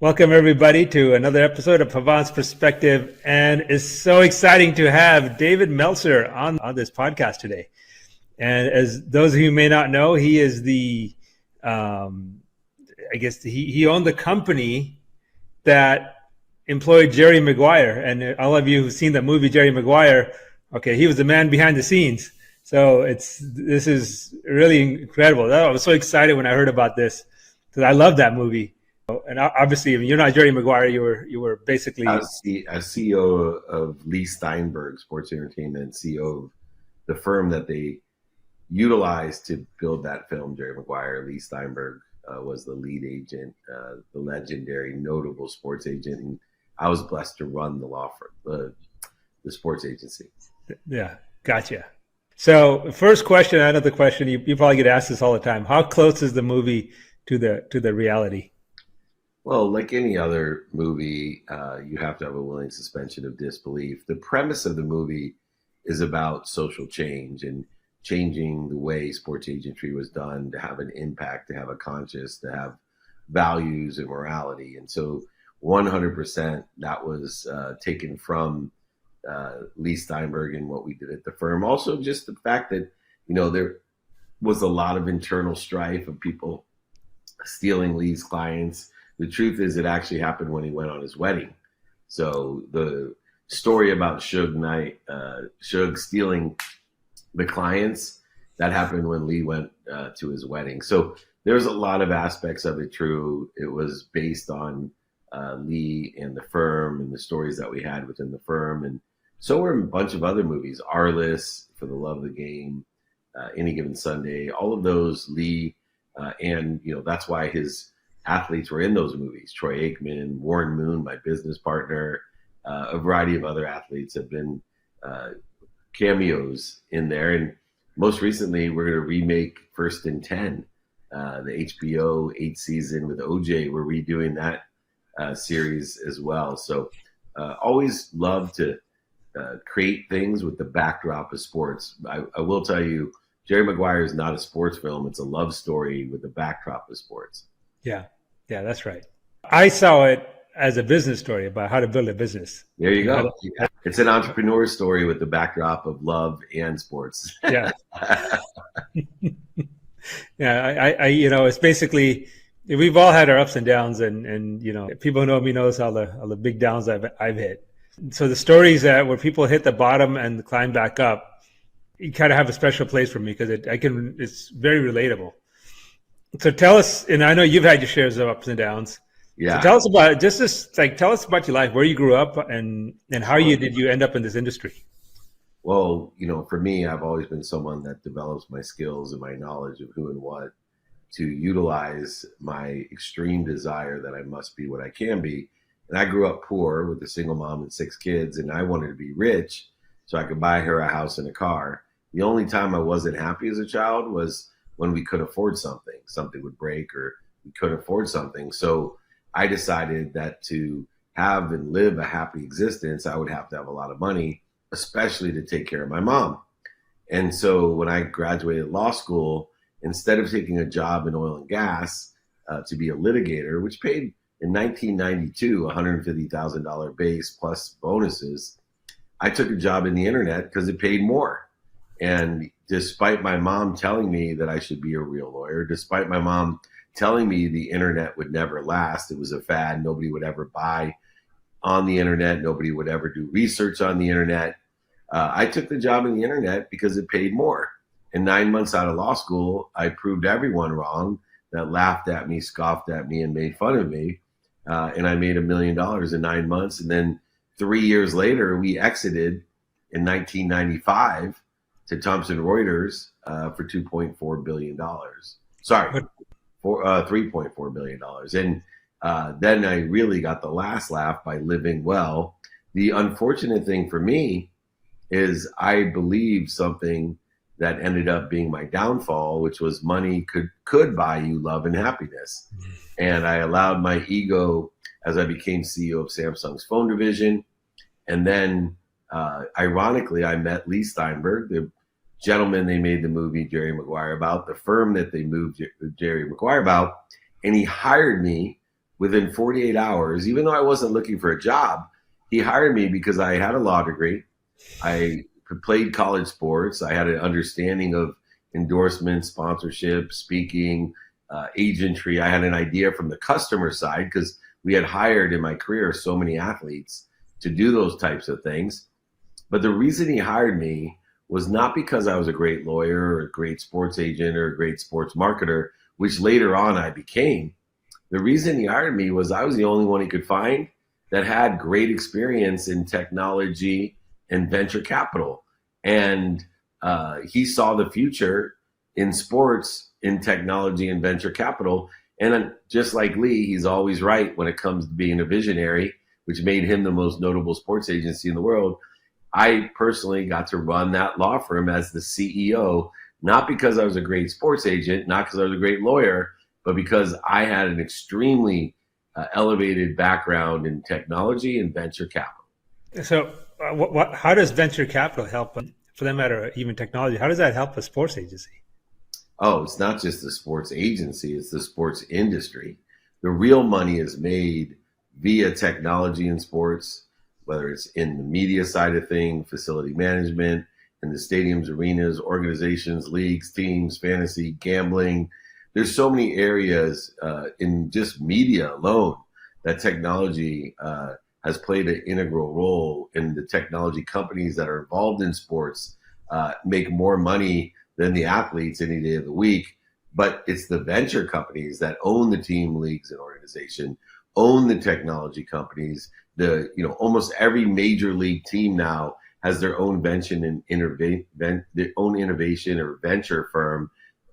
Welcome, everybody, to another episode of Pavan's Perspective. And it's so exciting to have David Meltzer on this podcast today. And as those of you who may not know, he is he owned the company that employed Jerry Maguire. And all of you who've seen the movie Jerry Maguire, okay, he was the man behind the scenes. So this is really incredible. I was so excited when I heard about this because I love that movie. And obviously, you're not Jerry Maguire. You were basically I was CEO of Leigh Steinberg Sports Entertainment, CEO of the firm that they utilized to build that film, Jerry Maguire. Leigh Steinberg was the lead agent, the legendary, notable sports agent, and I was blessed to run the law firm, the sports agency. Yeah, gotcha. So, first question, another question. You probably get asked this all the time. How close is the movie to the reality? Well, like any other movie, you have to have a willing suspension of disbelief. The premise of the movie is about social change and changing the way sports agentry was done to have an impact, to have a conscience, to have values and morality. And so 100% that was taken from Leigh Steinberg and what we did at the firm. Also, just the fact that, there was a lot of internal strife of people stealing Leigh's clients. The truth is, it actually happened when he went on his wedding. So the story about Suge stealing the clients, that happened when Leigh went to his wedding. So there's a lot of aspects of it true. It was based on Leigh and the firm and the stories that we had within the firm. And so were a bunch of other movies, Arliss, For the Love of the Game, Any Given Sunday, all of those Leigh, and that's why his athletes were in those movies. Troy Aikman, Warren Moon, my business partner, a variety of other athletes have been cameos in there. And most recently, we're going to remake First and 10, the HBO 8th season with OJ. We're redoing that series as well. So always love to create things with the backdrop of sports. I will tell you, Jerry Maguire is not a sports film. It's a love story with the backdrop of sports. Yeah, that's right. I saw it as a business story about how to build a business. There you go. It's an entrepreneur story with the backdrop of love and sports. Yeah. Yeah, I it's basically, we've all had our ups and downs, and people who know me knows all the big downs I've hit. So the stories where people hit the bottom and climb back up, you kind of have a special place for me because it's very relatable. So tell us, and I know you've had your shares of ups and downs. Yeah. So tell us about tell us about your life, where you grew up, and how did you end up in this industry? Well, for me, I've always been someone that develops my skills and my knowledge of who and what to utilize my extreme desire that I must be what I can be. And I grew up poor with a single mom and 6 kids, and I wanted to be rich so I could buy her a house and a car. The only time I wasn't happy as a child was when we could afford something would break or we couldn't afford something. So I decided that to have and live a happy existence, I would have to have a lot of money, especially to take care of my mom. And so when I graduated law school, instead of taking a job in oil and gas to be a litigator, which paid in 1992, $150,000 base plus bonuses, I took a job in the internet because it paid more. And despite my mom telling me that I should be a real lawyer, despite my mom telling me the internet would never last, it was a fad, nobody would ever buy on the internet, nobody would ever do research on the internet, I took the job in the internet because it paid more. And 9 months out of law school, I proved everyone wrong that laughed at me, scoffed at me, and made fun of me. And I made $1 million in 9 months. And then 3 years later, we exited in 1995 to Thomson Reuters for $2.4 billion. Sorry, for $3.4 billion. And then I really got the last laugh by living well. The unfortunate thing for me is I believed something that ended up being my downfall, which was money could buy you love and happiness. And I allowed my ego as I became CEO of Samsung's phone division. And then ironically, I met Leigh Steinberg, the gentleman they made the movie Jerry Maguire about, the firm that they moved Jerry Maguire about, and he hired me within 48 hours, even though I wasn't looking for a job, he hired me because I had a law degree. I played college sports. I had an understanding of endorsement, sponsorship, speaking, agentry. I had an idea from the customer side because we had hired in my career so many athletes to do those types of things. But the reason he hired me was not because I was a great lawyer or a great sports agent or a great sports marketer, which later on I became. The reason he hired me was I was the only one he could find that had great experience in technology and venture capital. And he saw the future in sports, in technology and venture capital. And just like Leigh, he's always right when it comes to being a visionary, which made him the most notable sports agency in the world. I personally got to run that law firm as the CEO, not because I was a great sports agent, not because I was a great lawyer, but because I had an extremely elevated background in technology and venture capital. So how does venture capital help, for that matter, even technology? How does that help a sports agency? Oh, it's not just the sports agency, it's the sports industry. The real money is made via technology in sports, whether it's in the media side of things, facility management, in the stadiums, arenas, organizations, leagues, teams, fantasy, gambling. There's so many areas in just media alone that technology has played an integral role in. The technology companies that are involved in sports make more money than the athletes any day of the week. But it's the venture companies that own the team, leagues, and organization, own the technology companies. Almost every major league team now has their own their own innovation or venture firm,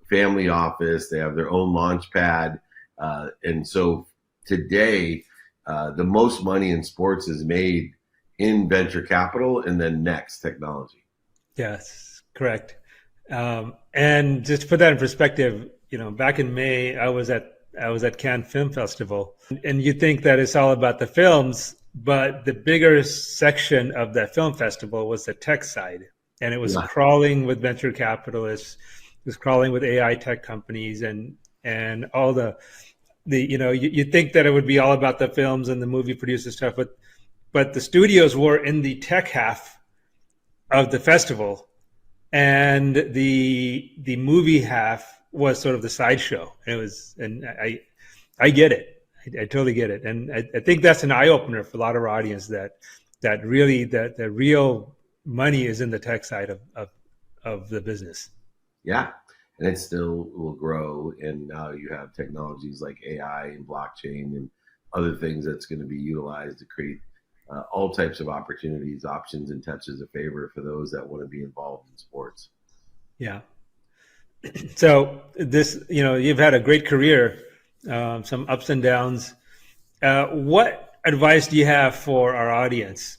family office. They have their own launch pad. And so today, the most money in sports is made in venture capital and then next technology. Yes, correct. And just to put that in perspective, back in May, I was at Cannes Film Festival, and you think that it's all about the films, but the bigger section of that film festival was the tech side, and it was crawling with venture capitalists, it was crawling with AI tech companies, and all you think that it would be all about the films and the movie producer stuff, but the studios were in the tech half of the festival, and the movie half was sort of the sideshow. And I get it. I totally get it. And I think that's an eye opener for a lot of our audience that really the real money is in the tech side of the business. Yeah. And it still will grow. And now you have technologies like AI and blockchain and other things that's going to be utilized to create all types of opportunities, options, and touches of favor for those that want to be involved in sports. Yeah. So you've had a great career, some ups and downs. What advice do you have for our audience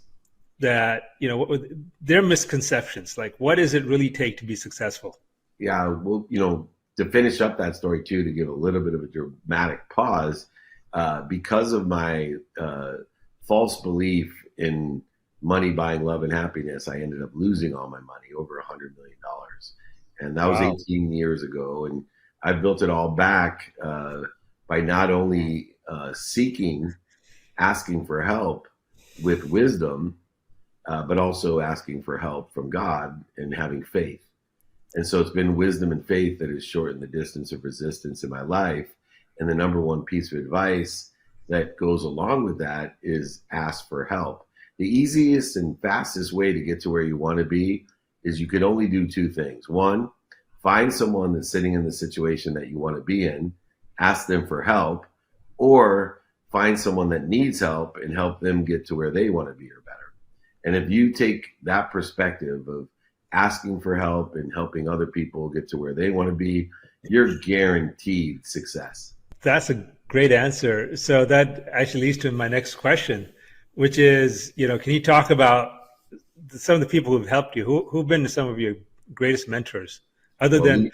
that, their misconceptions, like what does it really take to be successful? Yeah. Well, to finish up that story too, to give a little bit of a dramatic pause, because of my false belief in money buying love and happiness, I ended up losing all my money, over $100 million. And that was 18 years ago. And I built it all back by not only asking for help with wisdom, but also asking for help from God and having faith. And so it's been wisdom and faith that has shortened the distance of resistance in my life. And the number one piece of advice that goes along with that is ask for help. The easiest and fastest way to get to where you want to be is you can only do two things. One, find someone that's sitting in the situation that you want to be in, ask them for help, or find someone that needs help and help them get to where they want to be or better. And if you take that perspective of asking for help and helping other people get to where they want to be, you're guaranteed success. That's a great answer. So that actually leads to my next question, which is, can you talk about some of the people who've helped you? Who've been some of your greatest mentors, other than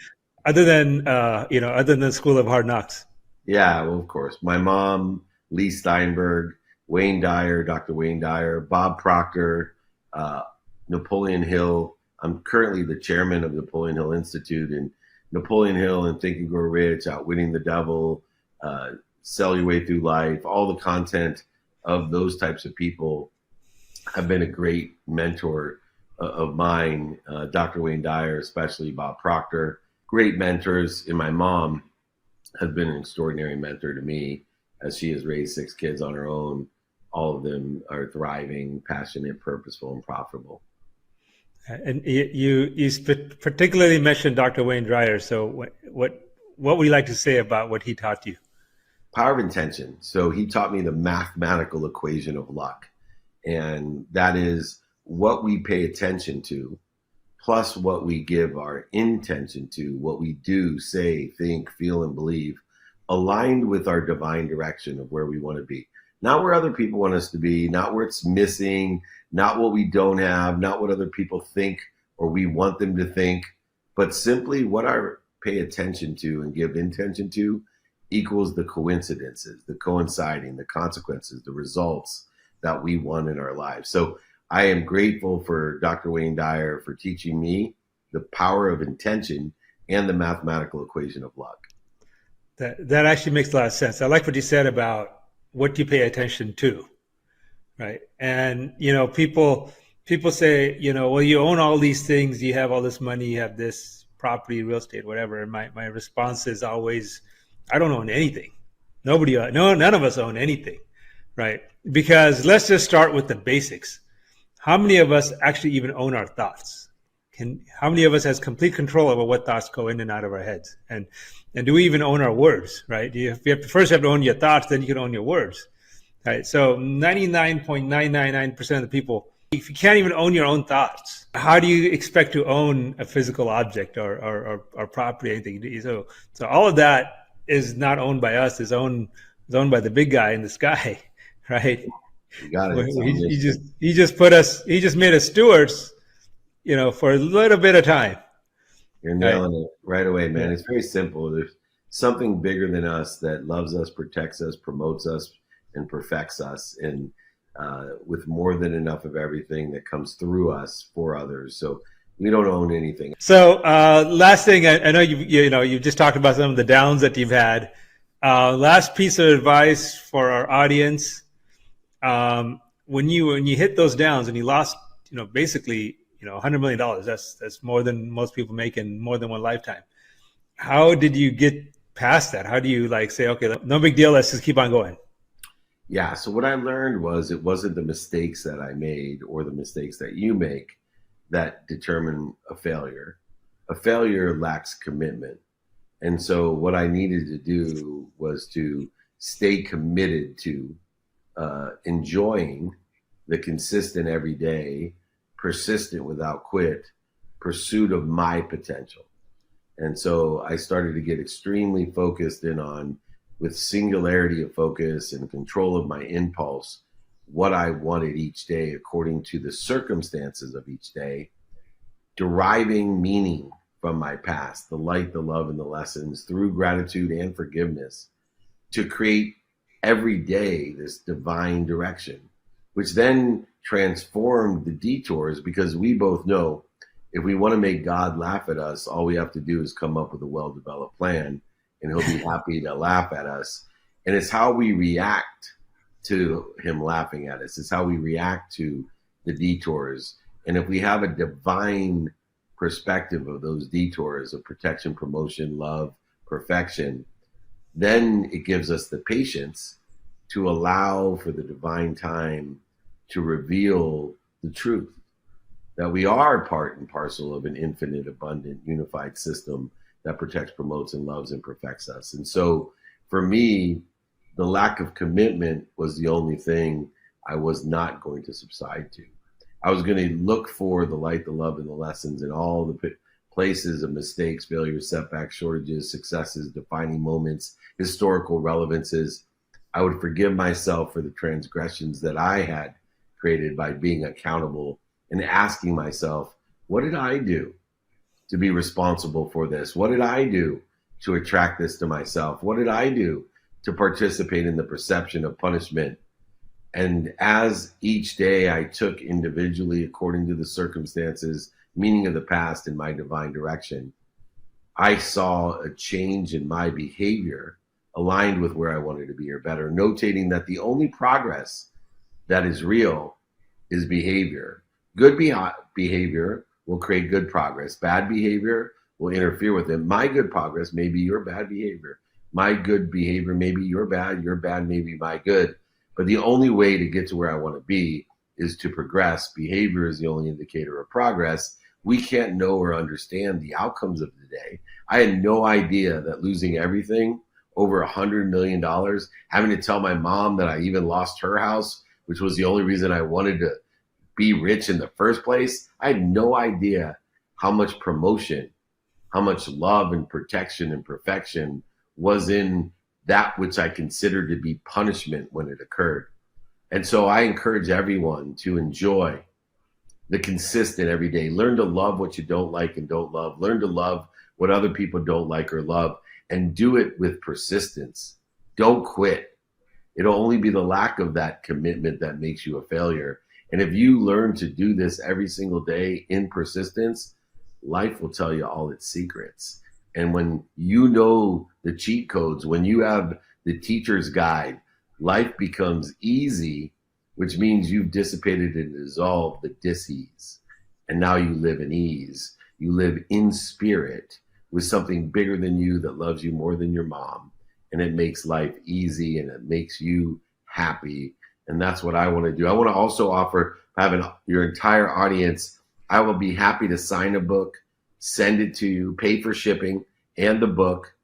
School of Hard Knocks? Yeah, well, of course, my mom, Leigh Steinberg, Dr. Wayne Dyer, Bob Proctor, Napoleon Hill. I'm currently the chairman of Napoleon Hill Institute, and Napoleon Hill and Think and Grow Rich, Outwitting the Devil, Sell Your Way Through Life, all the content of those types of people have been a great mentor of mine. Dr. Wayne Dyer, especially Bob Proctor, great mentors. And my mom has been an extraordinary mentor to me as she has raised 6 kids on her own. All of them are thriving, passionate, purposeful, and profitable. And you particularly mentioned Dr. Wayne Dyer. So what would you like to say about what he taught you? Power of intention. So he taught me the mathematical equation of luck. And that is what we pay attention to, plus what we give our intention to, what we do, say, think, feel, and believe, aligned with our divine direction of where we want to be. Not where other people want us to be, not where it's missing, not what we don't have, not what other people think or we want them to think, but simply what I pay attention to and give intention to equals the coincidences, the coinciding, the consequences, the results that we want in our lives. So I am grateful for Dr. Wayne Dyer for teaching me the power of intention and the mathematical equation of luck. That actually makes a lot of sense. I like what you said about what you pay attention to, right? And, people say, well, you own all these things, you have all this money, you have this property, real estate, whatever. And my response is always, I don't own anything. None of us own anything, right? Because let's just start with the basics. How many of us actually even own our thoughts? How many of us has complete control over what thoughts go in and out of our heads? And do we even own our words, right? You first have to own your thoughts, then you can own your words, right? So 99.999% of the people, if you can't even own your own thoughts, how do you expect to own a physical object or property, anything? So all of that is not owned by us, is owned by the big guy in the sky, right? You got it. He just made us stewards, for a little bit of time. You're nailing it right away, man. It's very simple. There's something bigger than us that loves us, protects us, promotes us, and perfects us, and with more than enough of everything that comes through us for others. So we don't own anything. So last thing, I know you've just talked about some of the downs that you've had. Last piece of advice for our audience: when you hit those downs and you lost, basically, $100 million, that's more than most people make in more than one lifetime. How did you get past that? How do you say, okay, no big deal, let's just keep on going? Yeah. So what I learned was it wasn't the mistakes that I made or the mistakes that you make that determine a failure. A failure lacks commitment. And so what I needed to do was to stay committed to enjoying the consistent everyday, persistent without quit pursuit of my potential. And so I started to get extremely focused in on, with singularity of focus and control of my impulse, what I wanted each day according to the circumstances of each day, deriving meaning from my past, the light, the love, and the lessons through gratitude and forgiveness to create every day this divine direction, which then transformed the detours, because we both know if we want to make God laugh at us, all we have to do is come up with a well-developed plan and he'll be happy to laugh at us. And it's how we react to him laughing at us. It's how we react to the detours. And if we have a divine perspective of those detours of protection, promotion, love, perfection, then it gives us the patience to allow for the divine time to reveal the truth that we are part and parcel of an infinite, abundant, unified system that protects, promotes, and loves and perfects us. And so for me, the lack of commitment was the only thing I was not going to subside to. I was going to look for the light, the love, and the lessons in all the places of mistakes, failures, setbacks, shortages, successes, defining moments, historical relevances. I would forgive myself for the transgressions that I had created by being accountable and asking myself, what did I do to be responsible for this? What did I do to attract this to myself? What did I do to participate in the perception of punishment? And as each day I took individually according to the circumstances, meaning of the past in my divine direction, I saw a change in my behavior aligned with where I wanted to be or better, notating that the only progress that is real is behavior. Good behavior will create good progress. Bad behavior will interfere with it. My good progress may be your bad behavior. My good behavior may be your bad may be my good. But the only way to get to where I want to be is to progress. Behavior is the only indicator of progress. We can't know or understand the outcomes of the day. I had no idea that losing everything, over $100 million, having to tell my mom that I even lost her house, which was the only reason I wanted to be rich in the first place. I had no idea how much promotion, how much love and protection and perfection was in that which I considered to be punishment when it occurred. And so I encourage everyone to enjoy the consistent every day. Learn to love what you don't like and don't love. Learn to love what other people don't like or love, and do it with persistence. Don't quit. It'll only be the lack of that commitment that makes you a failure. And if you learn to do this every single day in persistence, life will tell you all its secrets. And when you know the cheat codes, when you have the teacher's guide, life becomes easy, which means you've dissipated and dissolved the dis-ease. And now you live in ease. You live in spirit with something bigger than you that loves you more than your mom. And it makes life easy and it makes you happy. And that's what I want to do. I want to also offer, Pavan, your entire audience, I will be happy to sign a book, send it to you, pay for shipping and the book.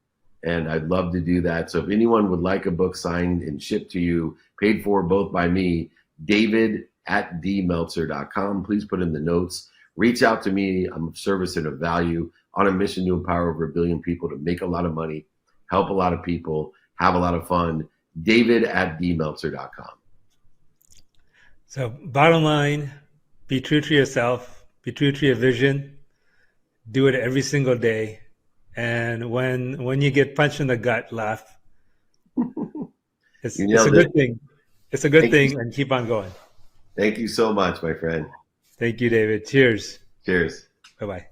And I'd love to do that. So if anyone would like a book signed and shipped to you, paid for both by me, David@dmeltzer.com. Please put in the notes. Reach out to me. I'm of service and of value, on a mission to empower over 1 billion people to make a lot of money, help a lot of people, have a lot of fun. David@dmeltzer.com. So bottom line, be true to yourself, be true to your vision, do it every single day. And when you get punched in the gut, laugh. It's a good thing. It's a good thing, and keep on going. Thank you so much, my friend. Thank you, David. Cheers. Cheers. Bye-bye.